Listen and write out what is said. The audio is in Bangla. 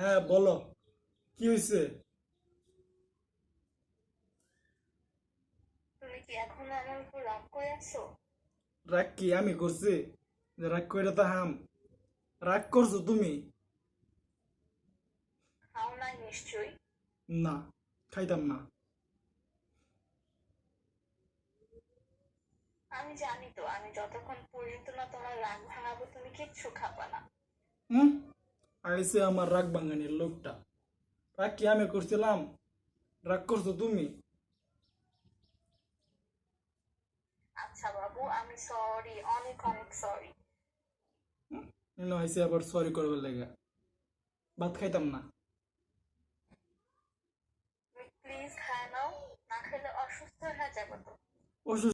হ্যাঁ বলো, কি হয়েছে? তুমি কি এখনো আমার উপর রাগ করে আছো? রাগ কি আমি করছি? যে রাগ করে তো হাম, রাগ করছো তুমি? খাও নাই নিশ্চয়ই। না, খাইতাম না। আমি জানি তো, আমি যতক্ষণ পর্যন্ত না তোমার রাগ ভাঙাবো তুমি কিচ্ছু খাবা না। হুম, আইসে আমার রাগ ভাঙানির লোকটা। রাগ কি আমি করছিলাম? রাগ করছো তুমি? আচ্ছা বাবু, আমি সরি, অনেক অনেক সরি। আইসে আবার সরি করবে লেগে। ভাত খাইতাম না। তুমি প্লিজ খায় নাও, না খেলে অসুস্থ হয়ে যাবো তো। অসুস্থ